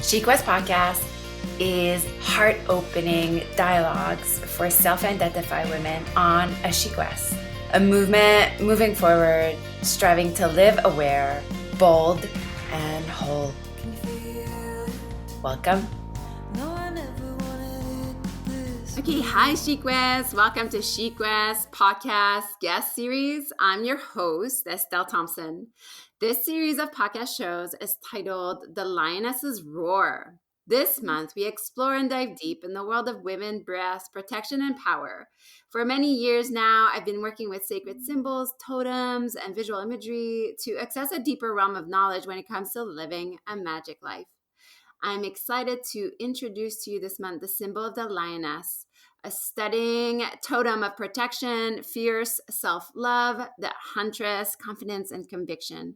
Chic West Podcast is heart-opening dialogues for self-identified women on a Chic West, a movement moving forward, striving to live aware, bold, and whole. Welcome. Okay, hi Chic West. Welcome to Chic West Podcast Guest Series. I'm your host, Estelle Thompson. This series of podcast shows is titled The Lioness's Roar. This month, we explore and dive deep in the world of women, breast, protection, and power. For many years now, I've been working with sacred symbols, totems, and visual imagery to access a deeper realm of knowledge when it comes to living a magic life. I'm excited to introduce to you this month the symbol of the lioness, a stunning totem of protection, fierce self-love, the huntress, confidence, and conviction.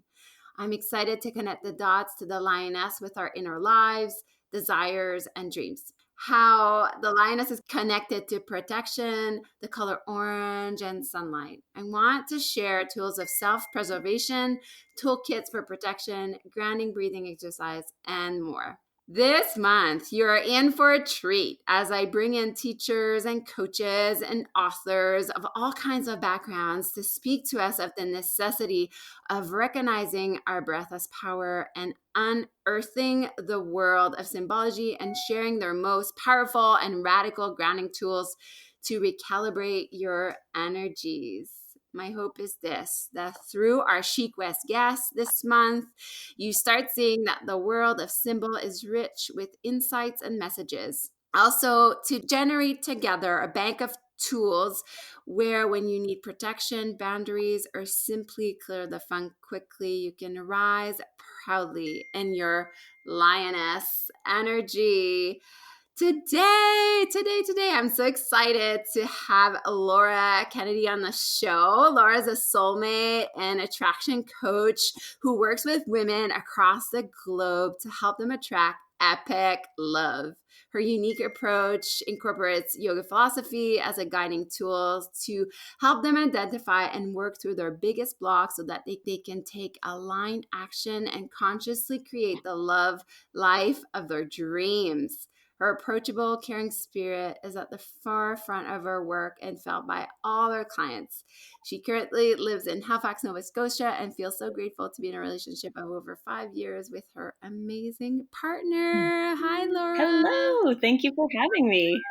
I'm excited to connect the dots to the lioness with our inner lives, desires, and dreams. How the lioness is connected to protection, the color orange, and sunlight. I want to share tools of self-preservation, toolkits for protection, grounding breathing exercise, and more. This month, you're in for a treat as I bring in teachers and coaches and authors of all kinds of backgrounds to speak to us of the necessity of recognizing our breath as power and unearthing the world of symbology and sharing their most powerful and radical grounding tools to recalibrate your energies. My hope is this, that through our Chic West guests this month, you start seeing that the world of symbol is rich with insights and messages. Also, to generate together a bank of tools where when you need protection, boundaries, or simply clear the funk quickly, you can rise proudly in your lioness energy. Today, I'm so excited to have Laura Kennedy on the show. Laura is a soulmate and attraction coach who works with women across the globe to help them attract epic love. Her unique approach incorporates yoga philosophy as a guiding tool to help them identify and work through their biggest blocks so that they can take aligned action and consciously create the love life of their dreams. Her approachable, caring spirit is at the forefront of her work and felt by all her clients. She currently lives in Halifax, Nova Scotia, and feels so grateful to be in a relationship of over 5 years with her amazing partner. Hi, Laura. Hello. Thank you for having me.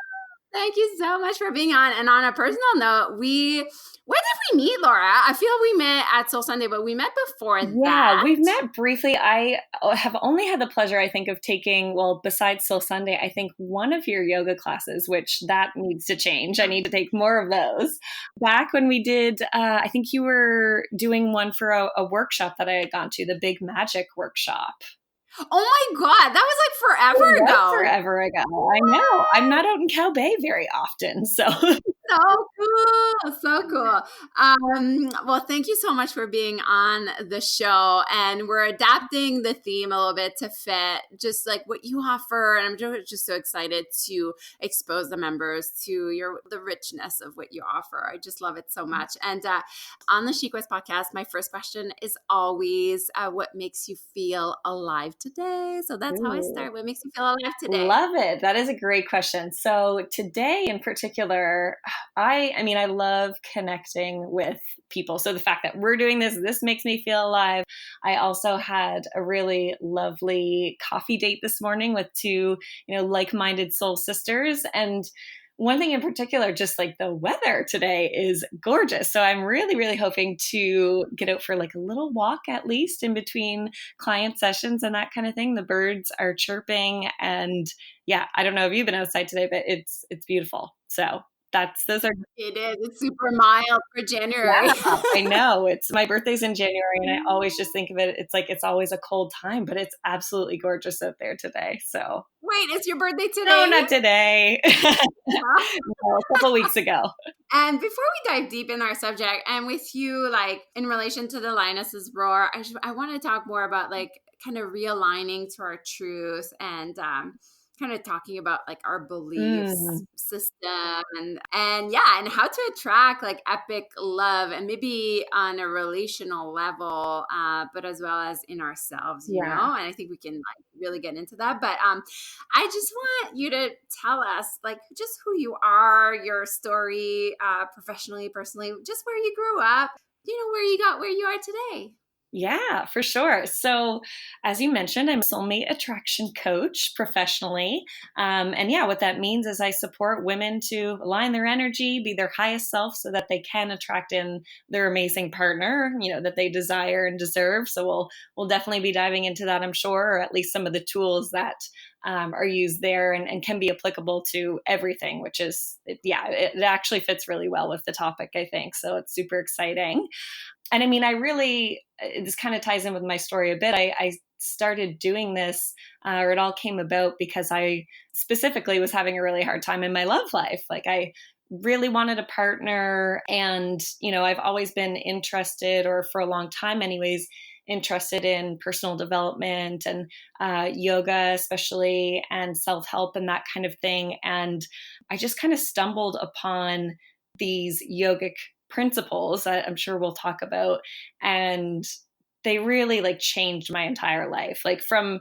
Thank you so much for being on. And on a personal note, when did we meet, Laura? I feel we met at Soul Sunday, but we met before that. Yeah, we've met briefly. I have only had the pleasure, I think, of taking, well, besides Soul Sunday, I think one of your yoga classes, which that needs to change. I need to take more of those. Back when we did, I think you were doing one for a workshop that I had gone to, the Big Magic workshop. Oh my God, that was like forever ago. Forever ago. I know. I'm not out in Cow Bay very often, so. So cool. Well, thank you so much for being on the show. And we're adapting the theme a little bit to fit just like what you offer. And I'm just so excited to expose the members to the richness of what you offer. I just love it so much. And on the Chic West podcast, my first question is always, what makes you feel alive today? So that's how I start. What makes you feel alive today? Love it. That is a great question. So today in particular, I love connecting with people. So the fact that we're doing this makes me feel alive. I also had a really lovely coffee date this morning with two, like-minded soul sisters. And one thing in particular, just like the weather today is gorgeous. So I'm really, really hoping to get out for like a little walk at least in between client sessions and that kind of thing. The birds are chirping and yeah, I don't know if you've been outside today, but it's beautiful. So those are. It is. It's super mild for January. Yeah, I know. My birthday's in January and I always just think of it. It's like, it's always a cold time, but it's absolutely gorgeous out there today. So. Wait, it's your birthday today? No, not today. No, a couple weeks ago. And before we dive deep in our subject and with you, like in relation to the lioness's roar, I want to talk more about like kind of realigning to our truth and kind kind of talking about like our beliefs Mm, system and yeah, and how to attract like epic love and maybe on a relational level, but as well as in ourselves, you yeah. know. And I think we can like really get into that. But I just want you to tell us like just who you are, your story, professionally, personally, just where you grew up, you know, where you got where you are today. Yeah, for sure. So, as you mentioned, I'm a Soulmate Attraction Coach professionally. And yeah, what that means is I support women to align their energy, be their highest self so that they can attract in their amazing partner, that they desire and deserve. So, we'll definitely be diving into that, I'm sure, or at least some of the tools that are used there and can be applicable to everything, which is, yeah, it actually fits really well with the topic, I think. So, it's super exciting. And I mean, I really, this kind of ties in with my story a bit. I started doing this, or it all came about because I specifically was having a really hard time in my love life. Like, I really wanted a partner. And, I've always been interested, or for a long time, anyways, interested in personal development and yoga, especially, and self help and that kind of thing. And I just kind of stumbled upon these yogic principles that I'm sure we'll talk about. And they really like changed my entire life. Like from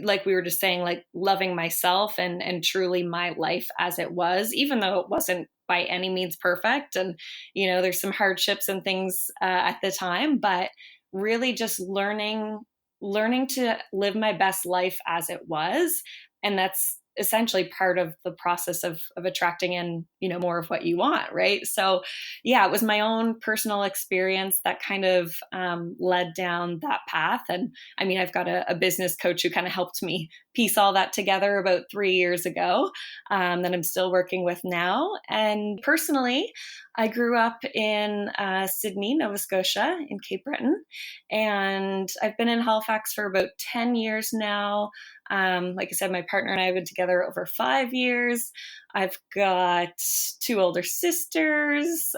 like we were just saying, like loving myself and truly my life as it was, even though it wasn't by any means perfect. And, there's some hardships and things at the time, but really just learning to live my best life as it was. And that's essentially part of the process of attracting in, more of what you want. Right. So yeah, it was my own personal experience that kind of led down that path. And I mean, I've got a business coach who kind of helped me piece all that together about 3 years ago, that I'm still working with now. And personally, I grew up in Sydney, Nova Scotia, in Cape Breton, and I've been in Halifax for about 10 years now. Like I said, my partner and I have been together over 5 years. I've got two older sisters,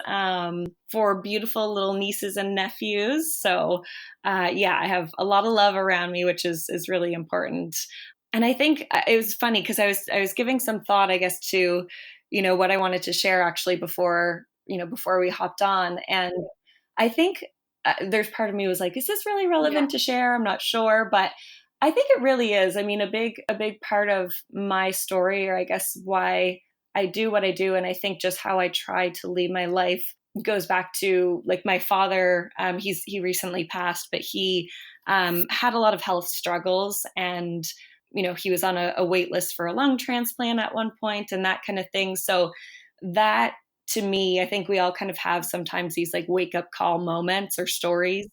four beautiful little nieces and nephews. So, yeah, I have a lot of love around me, which is really important. And I think it was funny because I was giving some thought, I guess, to what I wanted to share actually before we hopped on, and I think there's part of me was like, is this really Yeah. relevant to share? I'm not sure, but I think it really is. I mean, a big part of my story, or I guess why I do what I do, and I think just how I try to lead my life goes back to like my father. He recently passed, but he had a lot of health struggles, and he was on a wait list for a lung transplant at one point, and that kind of thing. So that to me, I think we all kind of have sometimes these like wake up call moments or stories.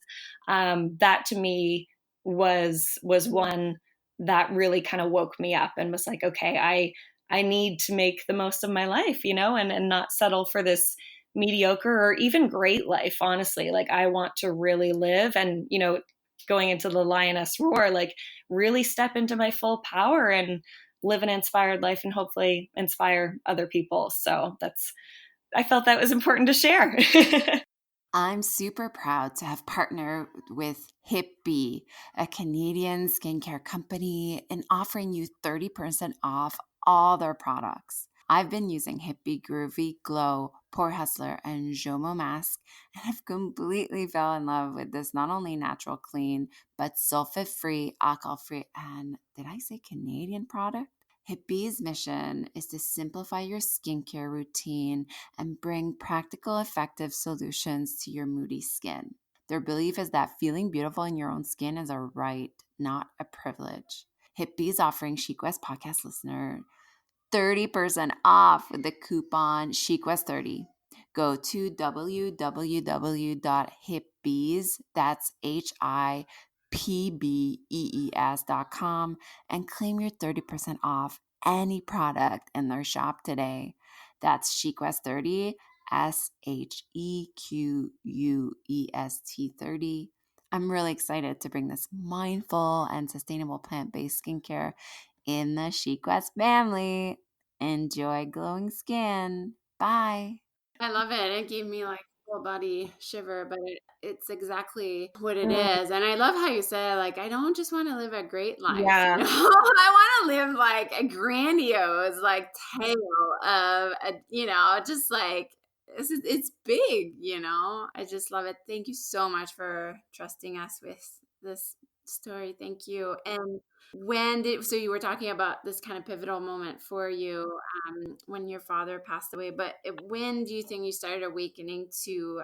That to me was one that really kind of woke me up and was like, okay, I need to make the most of my life, and not settle for this mediocre or even great life. Honestly, like I want to really live, and going into the lioness roar, like really step into my full power and live an inspired life and hopefully inspire other people. So I felt that was important to share. I'm super proud to have partnered with Hippie, a Canadian skincare company, and offering you 30% off all their products. I've been using Hippie Groovy Glow, Pore Hustler, and Jomo Mask, and I've completely fell in love with this not only natural, clean, but sulfate-free, alcohol-free, and did I say Canadian product? Hippie's mission is to simplify your skincare routine and bring practical, effective solutions to your moody skin. Their belief is that feeling beautiful in your own skin is a right, not a privilege. Hippie is offering Chic West podcast listener 30% off with the coupon ChicWest30. Go to www.hipbees, that's HIPBEES.com, and claim your 30% off any product in their shop today. That's ChicWest30, SHEQUEST30. I'm really excited to bring this mindful and sustainable plant-based skincare in the Chic West family. Enjoy glowing skin. Bye. I love it. It gave me like full body shiver, but it's exactly what it Mm, is. And I love how you said, like, I don't just want to live a great life, yeah. I want to live like a grandiose, like, tale of, just like, it's big, I just love it. Thank you so much for trusting us with this story. Thank you. And so you were talking about this kind of pivotal moment for you, when your father passed away, but when do you think you started awakening to,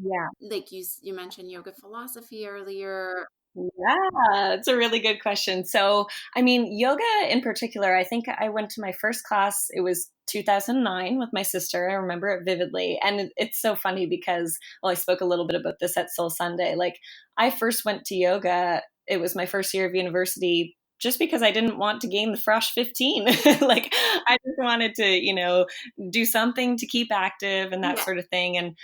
Yeah. like you mentioned yoga philosophy earlier? Yeah, it's a really good question. So, I mean, yoga in particular, I think I went to my first class, it was 2009 with my sister. I remember it vividly. And it's so funny because, well, I spoke a little bit about this at Soul Sunday. Like, I first went to yoga, it was my first year of university. Just because I didn't want to gain the fresh 15. Like, I just wanted to, do something to keep active and that Yeah. sort of thing. And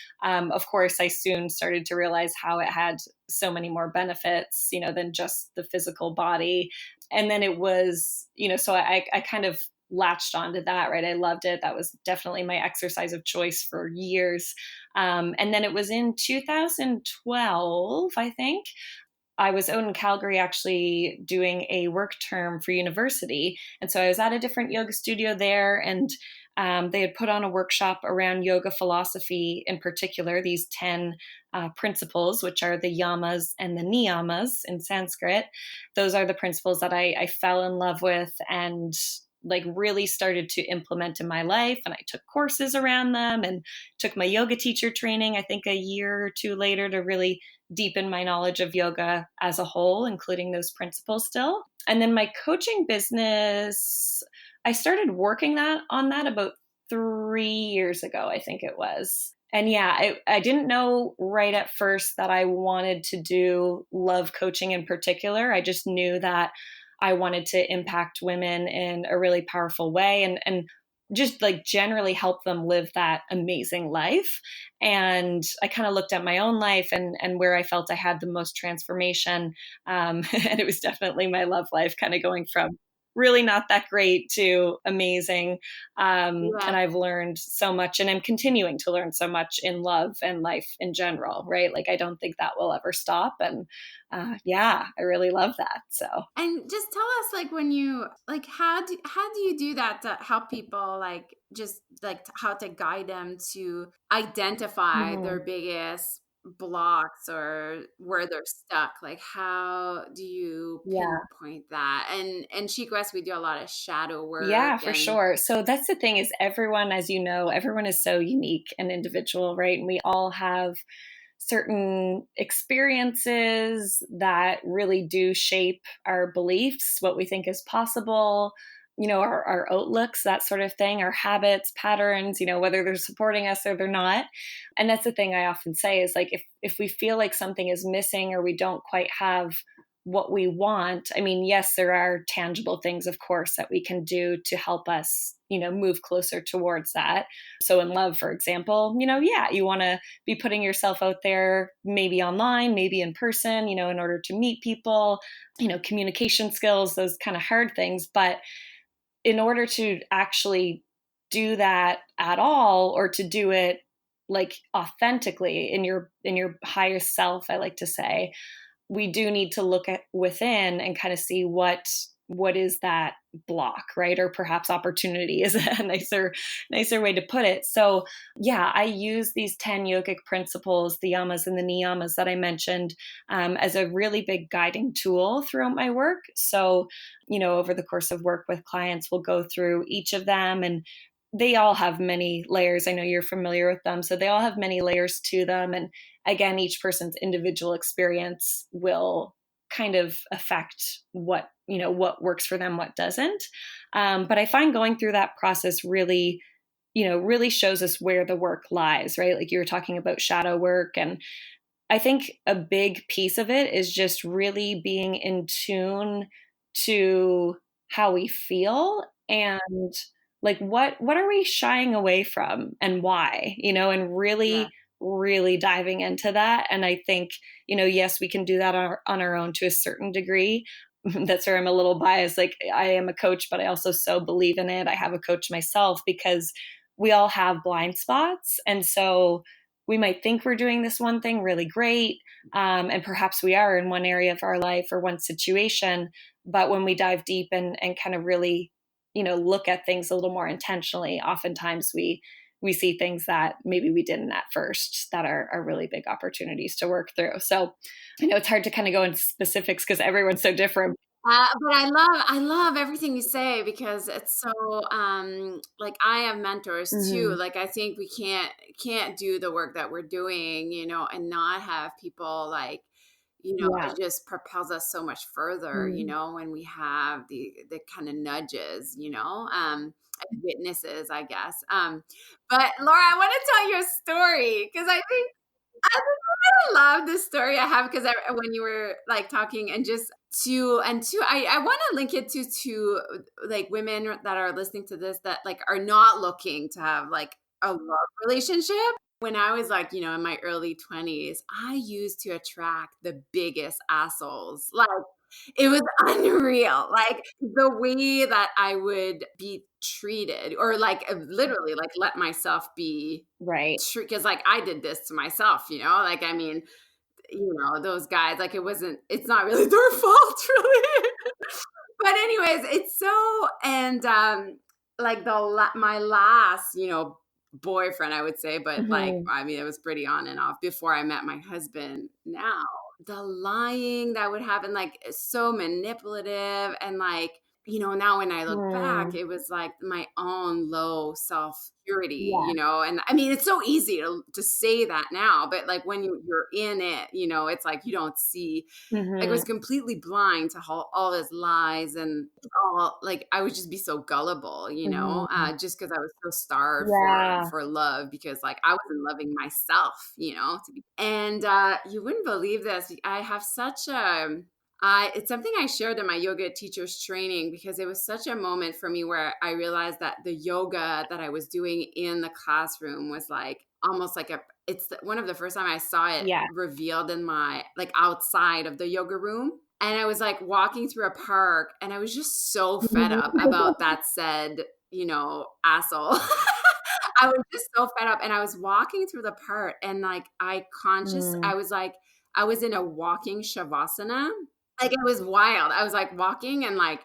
of course, I soon started to realize how it had so many more benefits, than just the physical body. And then it was, so I kind of latched onto that, right? I loved it. That was definitely my exercise of choice for years. And then it was in 2012, I think. I was out in Calgary actually doing a work term for university. And so I was at a different yoga studio there, and they had put on a workshop around yoga philosophy, in particular, these 10 principles, which are the yamas and the niyamas in Sanskrit. Those are the principles that I fell in love with and like really started to implement in my life. And I took courses around them and took my yoga teacher training, I think a year or two later, to really deepen my knowledge of yoga as a whole, including those principles still. And then my coaching business, I started working on that about 3 years ago, I think it was. And yeah, I didn't know right at first that I wanted to do love coaching in particular. I just knew that I wanted to impact women in a really powerful way and just like generally help them live that amazing life. And I kind of looked at my own life and where I felt I had the most transformation. And it was definitely my love life, kind of going from really not that great to amazing. Yeah. And I've learned so much and I'm continuing to learn so much in love and life in general, right? Like, I don't think that will ever stop. And yeah, I really love that. So, And just tell us, like, when you like, how do you do that to help people, like, just like how to guide them to identify their mhm. biggest blocks or where they're stuck? Like, how do you Yeah. pinpoint that? And Chic West, we do a lot of shadow work Yeah, for and sure. So that's the thing is everyone, as you know, everyone is so unique and individual, right? And we all have certain experiences that really do shape our beliefs, what we think is possible, our outlooks, that sort of thing, our habits, patterns, whether they're supporting us or they're not. And that's the thing I often say is like, if we feel like something is missing or we don't quite have what we want, I mean, yes, there are tangible things, of course, that we can do to help us, move closer towards that. So in love, for example, yeah, you want to be putting yourself out there, maybe online, maybe in person, in order to meet people, communication skills, those kind of hard things. But in order to actually do that at all, or to do it like authentically in your highest self, I like to say, we do need to look at within and kind of see what is that block, right? Or perhaps opportunity is a nicer way to put it. So yeah, I use these 10 yogic principles, the yamas and the niyamas that I mentioned, as a really big guiding tool throughout my work. So, over the course of work with clients, we'll go through each of them, and they all have many layers. I know you're familiar with them. So they all have many layers to them. And again, each person's individual experience will kind of affect what works for them, what doesn't. But I find going through that process really shows us where the work lies, right? Like you were talking about shadow work. And I think a big piece of it is just really being in tune to how we feel and like what are we shying away from and why, and yeah. really diving into that. And I think, yes, we can do that on our own to a certain degree. That's where I'm a little biased. Like, I am a coach, but I also so believe in it. I have a coach myself because we all have blind spots. And so we might think we're doing this one thing really great. And perhaps we are in one area of our life or one situation. But when we dive deep and kind of really, look at things a little more intentionally, oftentimes we see things that maybe we didn't at first that are really big opportunities to work through. So I know it's hard to kind of go into specifics because everyone's so different. But I love everything you say because it's so like I have mentors too. Mm-hmm. Like I think we can't do the work that we're doing, and not have people like, Yeah. it just propels us so much further, Mm. when we have the kind of nudges, and witnesses, I guess. But Laura, I want to tell you a story because I love this story I have because when you were like talking and just I want to link it to like women that are listening to this that like are not looking to have like a love relationship. When I was like, in my early 20s, I used to attract the biggest assholes. Like it was unreal. Like the way that I would be treated or like literally like let myself be Right. because like I did this to myself, like I mean, those guys, like it's not really their fault, really. But anyways, it's so and like my last, boyfriend, I would say, but like Mm-hmm. I mean, it was pretty on and off before I met my husband. Now, the lying that would happen, like so manipulative and like now when I look back, Mm. it was like my own low self purity, Yeah. and I mean, it's so easy to say that now, but like when you're in it, it's like you don't see like I was Mm-hmm. completely blind to all his lies and all like I would just be so gullible, Mm-hmm. just because I was so starved Yeah. for love because like I wasn't loving myself, and you wouldn't believe this. I have such a it's something I shared in my yoga teacher's training because it was such a moment for me where I realized that the yoga that I was doing in the classroom was like almost like one of the first time I saw it Yeah. revealed in my like outside of the yoga room. And I was like walking through a park and I was just so fed up about that said, asshole. I was just so fed up and I was walking through the park and like Mm. I was like, I was in a walking shavasana. Like it was wild. I was like walking and like,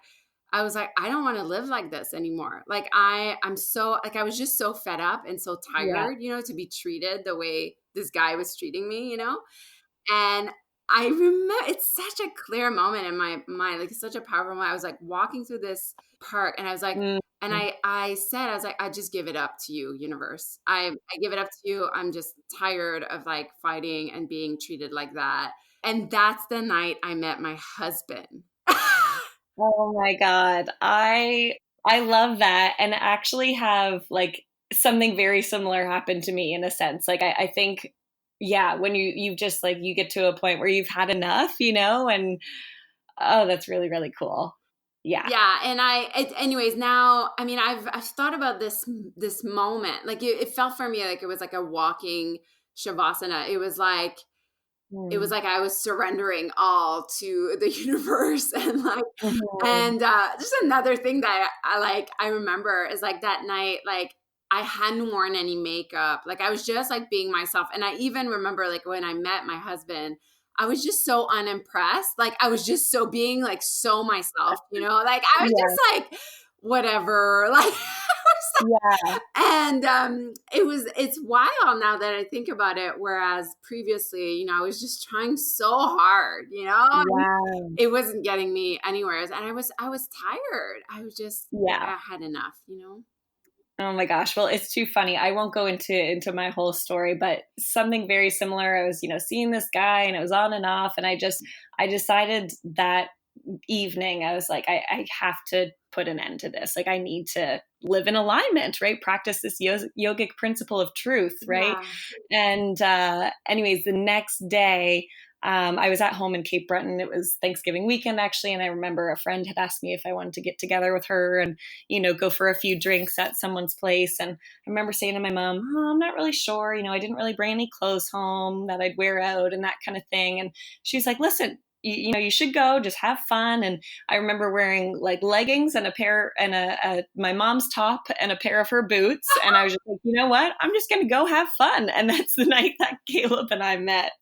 I was like, I don't want to live like this anymore. Like I'm so like I was just so fed up and so Yeah. tired, to be treated the way this guy was treating me, and I remember it's such a clear moment in my mind, like it's such a powerful moment. I was like walking through this park and I was like, Mm. and I said, I was like, I just give it up to you, universe. I give it up to you. I'm just tired of like fighting and being treated like that. And that's the night I met my husband. Oh my God. I love that and actually have like something very similar happen to me in a sense. Like I think, yeah, when you just like you get to a point where you've had enough, and oh, that's really, really cool. Yeah. Yeah, and anyways, now, I mean, I've thought about this moment. Like it felt for me like it was like a walking shavasana. It was Mm. like I was surrendering all to the universe and like Mhm. and just another thing that I remember is like that night like I hadn't worn any makeup. Like I was just like being myself. And I even remember like when I met my husband, I was just so unimpressed. Like I was just so being like so myself, Like I was Yeah. just like whatever. Like Yeah. and it's wild now that I think about it. Whereas previously, I was just trying so hard, and Yeah. it wasn't getting me anywhere. And I was tired. I was just Yeah. I had enough. Oh my gosh. Well, it's too funny. I won't go into my whole story, but something very similar. I was, seeing this guy and it was on and off. And I decided that evening, I was like, I have to put an end to this. Like, I need to live in alignment, right? Practice this yogic principle of truth, right? Yeah. And, anyways, the next day, I was at home in Cape Breton. It was Thanksgiving weekend, actually. And I remember a friend had asked me if I wanted to get together with her and, go for a few drinks at someone's place. And I remember saying to my mom, oh, I'm not really sure. I didn't really bring any clothes home that I'd wear out and that kind of thing. And she's like, listen, you should go, just have fun. And I remember wearing like leggings and my mom's top and a pair of her boots. And I was just like, you know what? I'm just going to go have fun. And that's the night that Caleb and I met.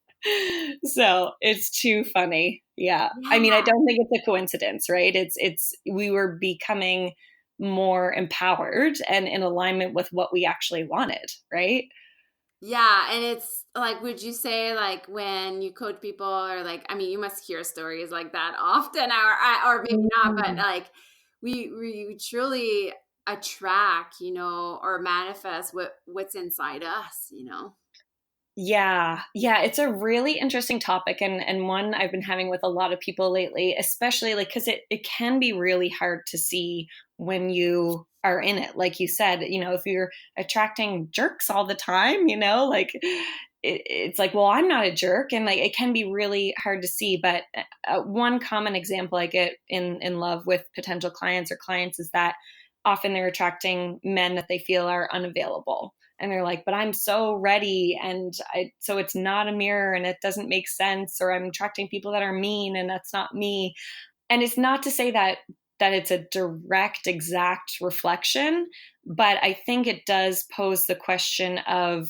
So it's too funny. Yeah. I mean, I Yeah. don't think it's a coincidence, right? We were becoming more empowered and in alignment with what we actually wanted, right? Yeah, and it's like, would you say like when you coach people, or like, I mean, you must hear stories like that often, or maybe not, but Mm. like we truly attract, or manifest what's inside us, Yeah. Yeah. It's a really interesting topic and one I've been having with a lot of people lately, especially like, cause it can be really hard to see when you are in it. Like you said, if you're attracting jerks all the time, like it's like, well, I'm not a jerk. And like, it can be really hard to see. But one common example I get in love with potential clients or clients is that often they're attracting men that they feel are unavailable, and they're like, but I'm so ready. And so it's not a mirror and it doesn't make sense, or I'm attracting people that are mean and that's not me. And it's not to say that it's a direct, exact reflection, but I think it does pose the question of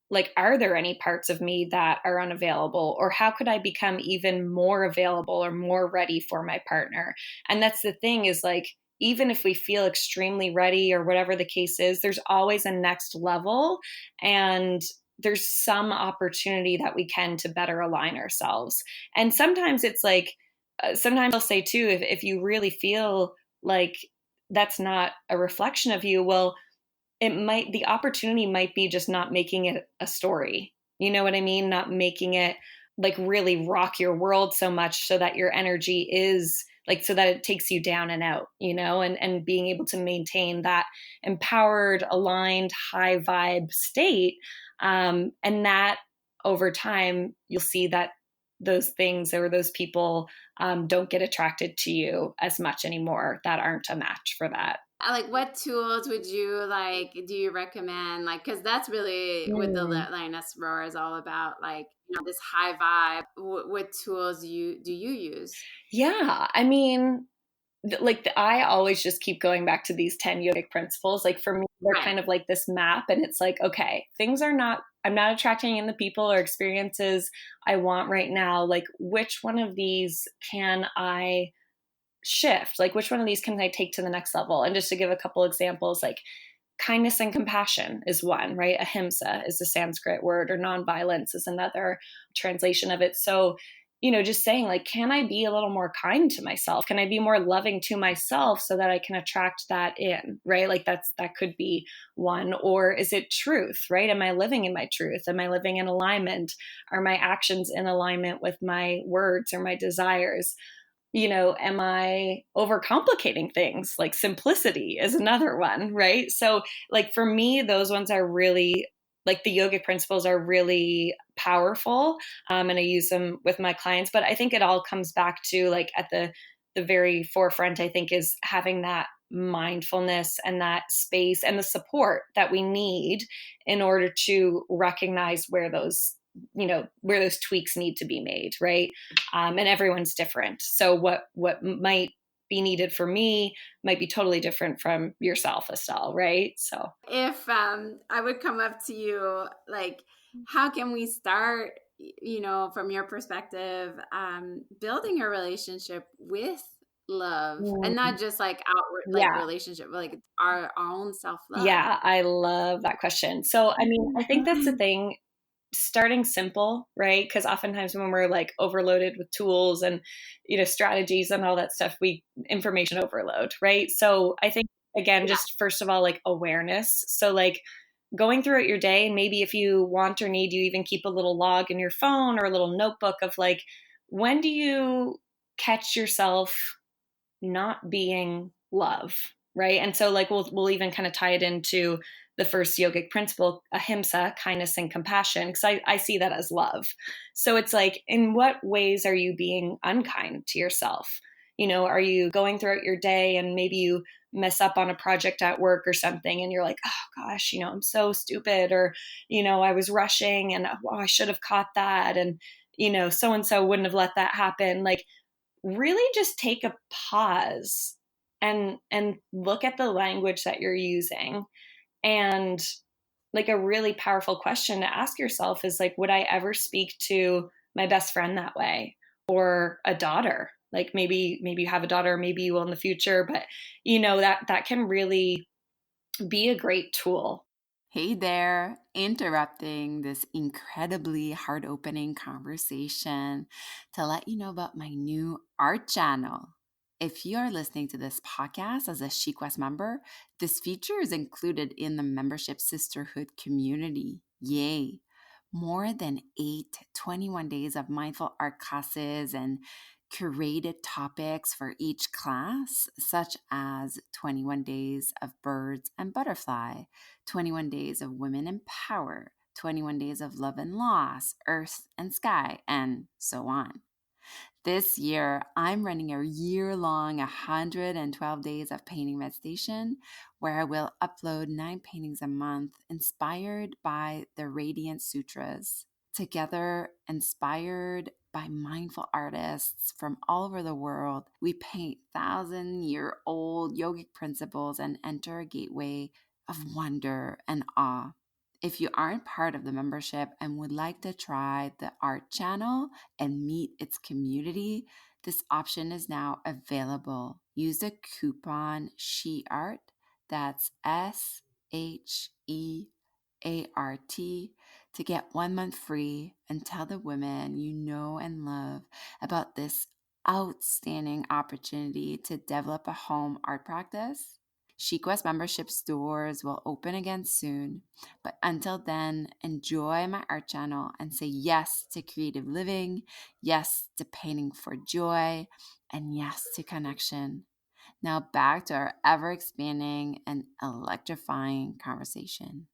like, are there any parts of me that are unavailable, or how could I become even more available or more ready for my partner? And that's the thing, is like, even if we feel extremely ready or whatever the case is, there's always a next level, and there's some opportunity that we can to better align ourselves. And sometimes it's like, sometimes I'll say too, if you really feel like that's not a reflection of you, well, the opportunity might be just not making it a story. You know what I mean? Not making it like really rock your world so much so that your energy is like, so that it takes you down and out, and being able to maintain that empowered, aligned, high vibe state. And that over time, you'll see that those things or those people don't get attracted to you as much anymore, that aren't a match for that. Like, what tools would you like? Do you recommend? Like, because that's really what the Mm. Lioness Roar is all about. Like, this high vibe. What tools do you use? Yeah, I mean, I always just keep going back to these 10 yogic principles. Like for me, they're Right. kind of like this map, and it's like, okay, I'm not attracting in the people or experiences I want right now. Like, which one of these can I shift? Like, which one of these can I take to the next level? And just to give a couple examples, like kindness and compassion is one, right? Ahimsa is the Sanskrit word, or nonviolence is another translation of it. So, just saying, like, can I be a little more kind to myself? Can I be more loving to myself so that I can attract that in, right? Like that could be one. Or is it truth, right? Am I living in my truth? Am I living in alignment? Are my actions in alignment with my words or my desires? Am I overcomplicating things? Like simplicity is another one, right? So, like, for me, those ones are really, like, the yogic principles are really powerful. And I use them with my clients. But I think it all comes back to, like, at the very forefront, I think, is having that mindfulness and that space and the support that we need in order to recognize where those tweaks need to be made, right? And everyone's different. So what might be needed for me might be totally different from yourself, Estelle, right? So If I would come up to you, like, how can we start? From your perspective, building a relationship with love, and mm, not just like outward, like yeah. relationship, but like our own self love. Yeah, I love that question. So, I mean, I think that's the thing, starting simple, right? Because oftentimes when we're like overloaded with tools and strategies and all that stuff, we information overload, right? So I think, again, just first of all, like awareness. So like going throughout your day, and maybe if you want or need, you even keep a little log in your phone or a little notebook of like, when do you catch yourself not being love, right? And so like we'll even kind of tie it into the first yogic principle, ahimsa, kindness and compassion, because I see that as love. So it's like, in what ways are you being unkind to yourself? Are you going throughout your day and maybe you mess up on a project at work or something, and you're like, oh gosh, I'm so stupid, or I was rushing and, oh, I should have caught that. And so and so wouldn't have let that happen. Like, really just take a pause and look at the language that you're using. And like, a really powerful question to ask yourself is like, would I ever speak to my best friend that way, or a daughter? Like, maybe you have a daughter, maybe you will in the future, but that can really be a great tool. Hey there, interrupting this incredibly heart opening conversation to let you know about my new art channel. If you are listening to this podcast as a Chic West member, this feature is included in the membership sisterhood community. Yay! More than 21 days of mindful art classes and curated topics for each class, such as 21 days of birds and butterfly, 21 days of women in power, 21 days of love and loss, earth and sky, and so on. This year, I'm running a year-long 112 days of painting meditation where I will upload 9 paintings a month inspired by the Radiant Sutras. Together, inspired by mindful artists from all over the world, we paint 1,000-year-old yogic principles and enter a gateway of wonder and awe. If you aren't part of the membership and would like to try the art channel and meet its community, this option is now available. Use the coupon SHEART, that's SHEART, to get 1 month free, and tell the women you know and love about this outstanding opportunity to develop a home art practice. Chic West membership stores will open again soon, but until then, enjoy my art channel and say yes to creative living, yes to painting for joy, and yes to connection. Now back to our ever-expanding and electrifying conversation.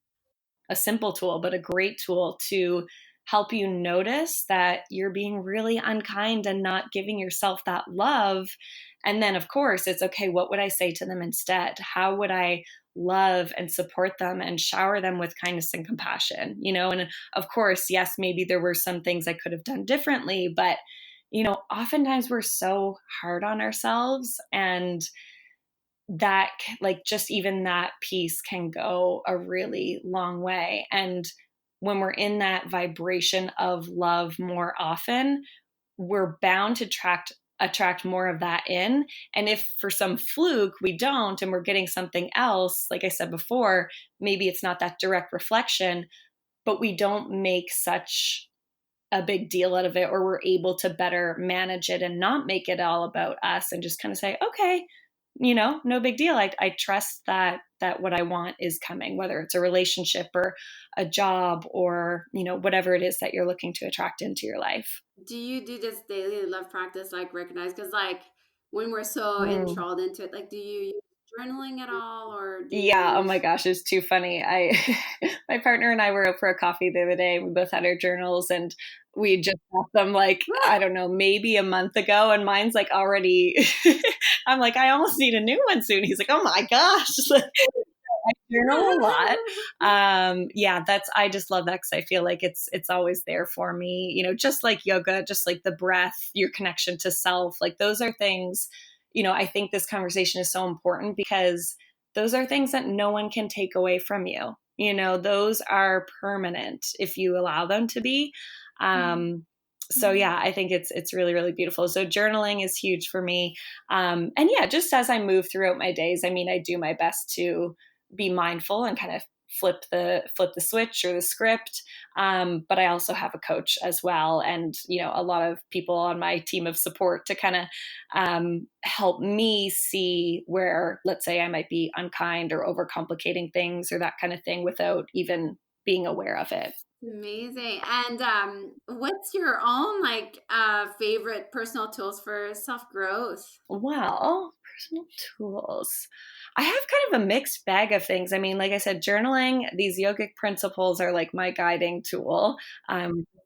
A simple tool, but a great tool to help you notice that you're being really unkind and not giving yourself that love. And then, of course, it's okay, what would I say to them instead? How would I love and support them and shower them with kindness and compassion? And of course, yes, maybe there were some things I could have done differently, but oftentimes we're so hard on ourselves, and that, like, just even that piece can go a really long way. And when we're in that vibration of love more often, we're bound to attract more of that in. And if for some fluke we don't, and we're getting something else, like I said before, maybe it's not that direct reflection, but we don't make such a big deal out of it, or we're able to better manage it and not make it all about us, and just kind of say, okay, no big deal. I trust that what I want is coming, whether it's a relationship or a job, or, whatever it is that you're looking to attract into your life. Do you do this daily love practice, like recognize? Because like when we're so Mm. enthralled into it, like do you use journaling at all, or do you Yeah. Oh my use? gosh, it's too funny. My partner and I were out for a coffee the other day. We both had our journals, and we just got them, like, I don't know, maybe a month ago. And mine's like already, I'm like, I almost need a new one soon. He's like, oh my gosh. I journal a lot. Yeah, I just love that, because I feel like it's always there for me. Just like yoga, just like the breath, your connection to self, like those are things. I think this conversation is so important, because those are things that no one can take away from you. Those are permanent if you allow them to be. So yeah, I think it's really, really beautiful. So journaling is huge for me. And yeah, just as I move throughout my days, I mean, I do my best to be mindful and kind of flip the switch or the script. But I also have a coach as well, and a lot of people on my team of support to kind of help me see where, let's say, I might be unkind or overcomplicating things or that kind of thing, without even being aware of it. Amazing. And what's your own like favorite personal tools for self-growth? Well, personal tools. I have kind of a mixed bag of things. I mean, like I said, journaling, these yogic principles are like my guiding tool.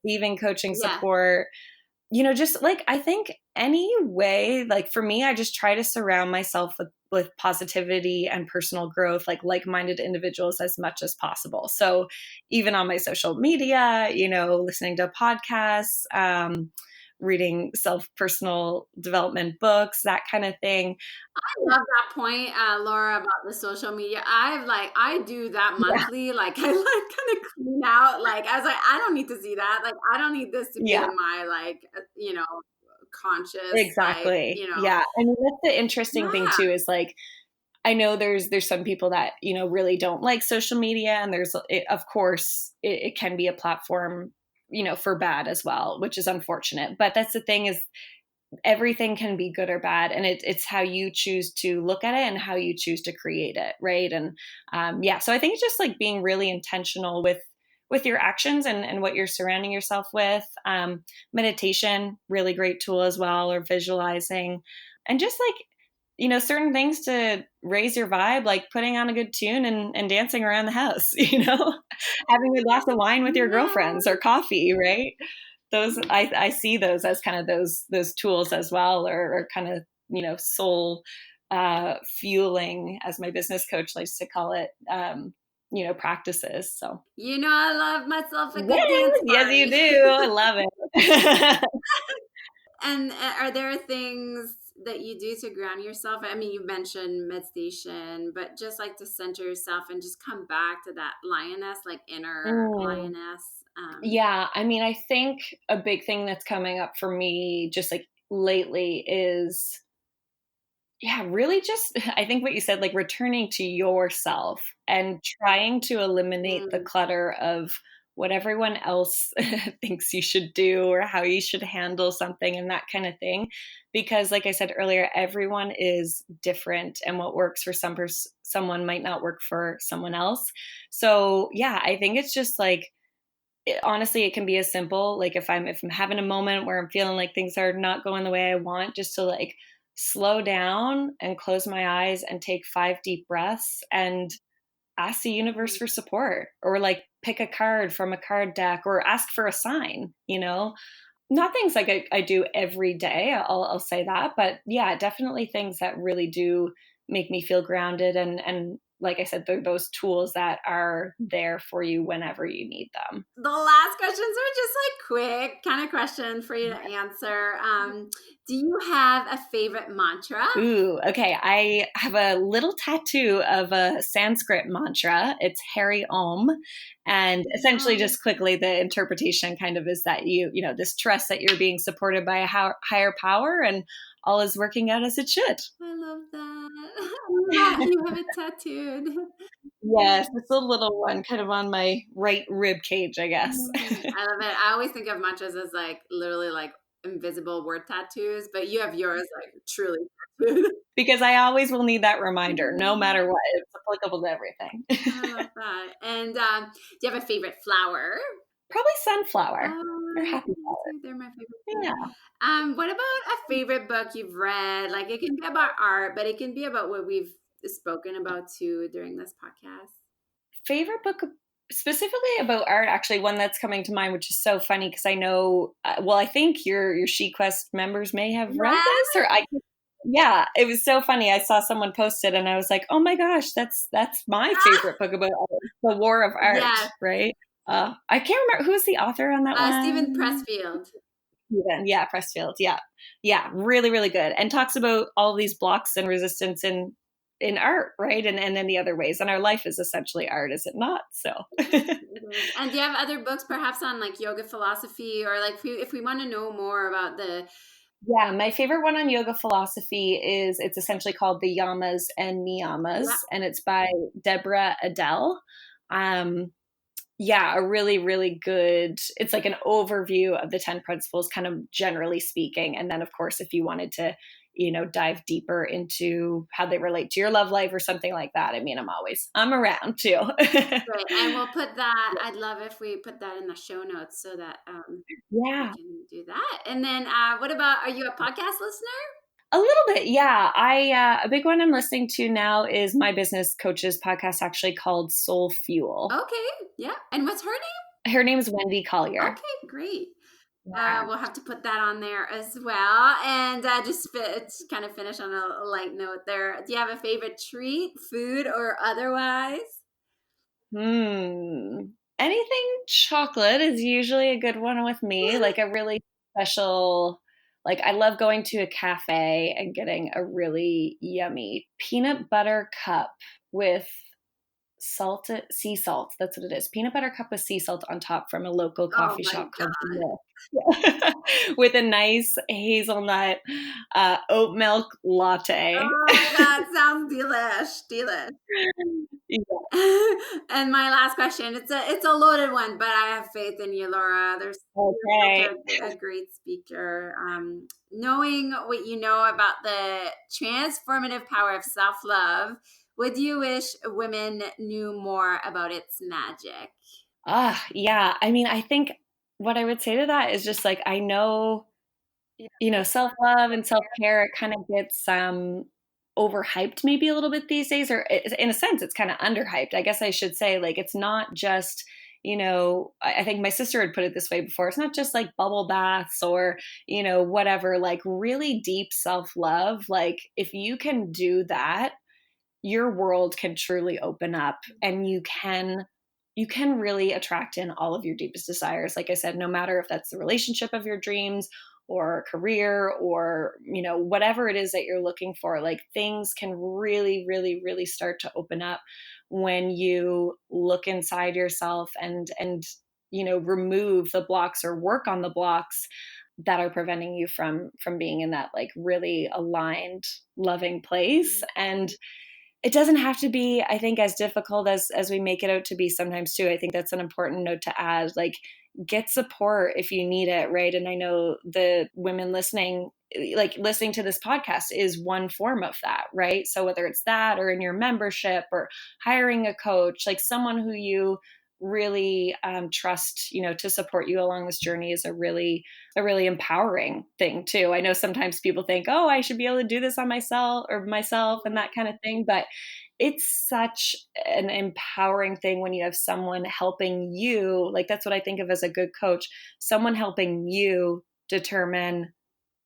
Receiving coaching Yeah. support, just like, I think any way, like for me, I just try to surround myself with positivity and personal growth, like-minded individuals as much as possible. So even on my social media, listening to podcasts, reading personal development books, that kind of thing. I love that point, Laura, about the social media. I do that Yeah. monthly. Like I like kind of clean out. Like I was like, I don't need to see that. Like I don't need this to be Yeah. in my conscious, Exactly. Yeah. I mean, that's the interesting thing yeah. too, is like, I know there's some people that, really don't like social media, and of course it can be a platform, for bad as well, which is unfortunate. But that's the thing, is everything can be good or bad, and it's how you choose to look at it and how you choose to create it, right? And so I think it's just like being really intentional with your actions and what you're surrounding yourself with. Meditation, really great tool as well, or visualizing, and just like certain things to raise your vibe, like putting on a good tune and dancing around the house, having a glass of wine with your girlfriends or coffee, right? Those, I see those as kind of those tools as well, or kind of, soul fueling, as my business coach likes to call it, practices. So, I love myself a good dance yes, yes, you party. do. I love it. And are there things that you do to ground yourself? I mean, you mentioned meditation, but just like to center yourself and just come back to that lioness, like inner Mm. lioness. Yeah, I mean, I think a big thing that's coming up for me just like lately is, yeah, really just, I think what you said, like returning to yourself and trying to eliminate the Mm. clutter of what everyone else thinks you should do, or how you should handle something, and that kind of thing. Because like I said earlier, everyone is different, and what works for someone might not work for someone else. So yeah, I think it's just like, honestly, it can be as simple, like if I'm having a moment where I'm feeling like things are not going the way I want, just to like slow down and close my eyes and take 5 deep breaths and ask the universe for support, or like pick a card from a card deck, or ask for a sign, not things like I do every day, I'll say that, but yeah, definitely things that really do make me feel grounded, and like I said, they're those tools that are there for you whenever you need them. The last questions are just like quick kind of question for you to answer. Do you have a favorite mantra? Ooh, okay. I have a little tattoo of a Sanskrit mantra. It's Hari Om. And essentially, just quickly, the interpretation kind of is that this trust that you're being supported by a higher power, and all is working out as it should. I love that. You have it tattooed. Yes, it's a little one kind of on my right rib cage, I guess. I love it. I always think of mantras as like literally like invisible word tattoos, but you have yours like truly tattooed. Because I always will need that reminder, no matter what. It's applicable to everything. I love that. And do you have a favorite flower? Probably sunflower or Oh, happy me flower. too. They're my favorite too. Yeah. What about a favorite book you've read? Like it can be about art, but it can be about what we've spoken about too during this podcast. Favorite book specifically about art, actually, one that's coming to mind, which is so funny because I know, I think your SheQuest members may have read Yeah. this, yeah, it was so funny. I saw someone post it and I was like, oh my gosh, that's my favorite book about art, The War of Art, Yes. right? I can't remember who's the author on that one. Stephen Pressfield. Yeah, Pressfield. Yeah. Yeah. Really, really good. And talks about all these blocks and resistance in art, right? And then the other ways. And our life is essentially art, is it not? So And do you have other books perhaps on like yoga philosophy, or like if we want to know more about the yeah, my favorite one on yoga philosophy it's essentially called The Yamas and Niyamas, yeah. and it's by Deborah Adele. Yeah, a really, really good, it's like an overview of the 10 principles, kind of generally speaking. And then, of course, if you wanted to, dive deeper into how they relate to your love life or something like that, I mean, I'm around too. Right. And we'll put that, I'd love if we put that in the show notes so that we Yeah, can do that. And then what about, are you a podcast listener? a little bit. Yeah. A big one I'm listening to now is my business coach's podcast, actually called Soul Fuel. Okay. Yeah. And what's her name? Her name is Wendy Collier. Okay, great. Yeah. We'll have to put that on there as well. And to kind of finish on a light note there, do you have a favorite treat, food or otherwise? Anything chocolate is usually a good one with me, like a really special, like I love going to a cafe and getting a really yummy peanut butter cup with salted sea salt. That's what it is. Peanut butter cup with sea salt on top from a local Oh coffee my shop called God. Milk. With a nice hazelnut oat milk latte. Oh, that sounds delish. Yeah. And my last question, it's a loaded one, but I have faith in you, Laura. You're Okay. such a great speaker. Knowing what you know about the transformative power of self-love, would you wish women knew more about its magic? Yeah. I mean, I think what I would say to that is just like, I know, self-love and self-care, it kind of gets overhyped maybe a little bit these days, or in a sense, it's kind of underhyped. I guess I should say, like, it's not just, I think my sister had put it this way before. It's not just like bubble baths or, whatever, like really deep self-love. Like, if you can do that, your world can truly open up and you can really attract in all of your deepest desires. Like I said, no matter if that's the relationship of your dreams or career or, whatever it is that you're looking for, like things can really, really, really start to open up when you look inside yourself and remove the blocks or work on the blocks that are preventing you from being in that like really aligned, loving place. And it doesn't have to be, I think, as difficult as we make it out to be sometimes too. I think that's an important note to add. Like, get support if you need it, right? And I know the women listening to this podcast is one form of that, right? So whether it's that or in your membership or hiring a coach, like someone who you really trust, to support you along this journey is a really empowering thing too. I know sometimes people think, oh, I should be able to do this on myself and that kind of thing, but it's such an empowering thing when you have someone helping you. Like, that's what I think of as a good coach, someone helping you determine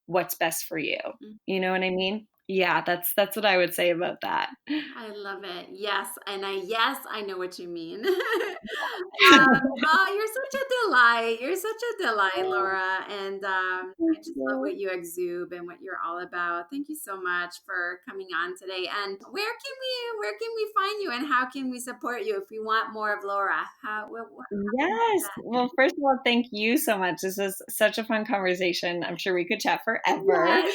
what's best for you. You know what I mean? Yeah, that's what I would say about that. I love it. Yes, and I know what you mean. You're such a delight. You're such a delight, Laura. And I just love what you exude and what you're all about. Thank you so much for coming on today. And where can we find you and how can we support you if we want more of Laura? How can we do Yes. that? Well, first of all, thank you so much. This was such a fun conversation. I'm sure we could chat forever. Yes.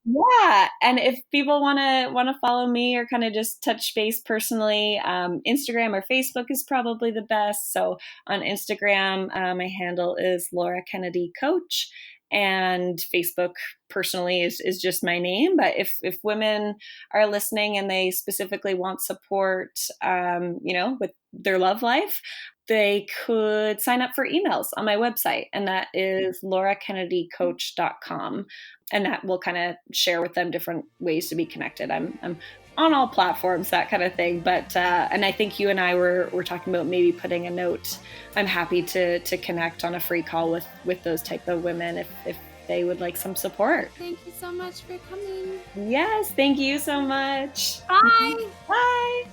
Yeah, and if people want to follow me or kind of just touch base personally, Instagram or Facebook is probably the best. So on Instagram, my handle is Laura Kennedy Coach, and Facebook personally is just my name. But if women are listening and they specifically want support, with their love life, they could sign up for emails on my website, and that is laurakennedycoach.com. And that will kind of share with them different ways to be connected. I'm on all platforms, that kind of thing. But and I think you and I were talking about maybe putting a note. I'm happy to connect on a free call with those type of women if they would like some support. Thank you so much for coming. Yes, thank you so much. Bye. Bye.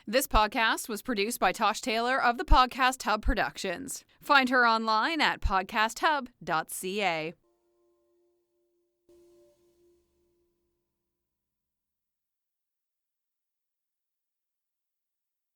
This podcast was produced by Tosh Taylor of the Podcast Hub Productions. Find her online at podcasthub.ca.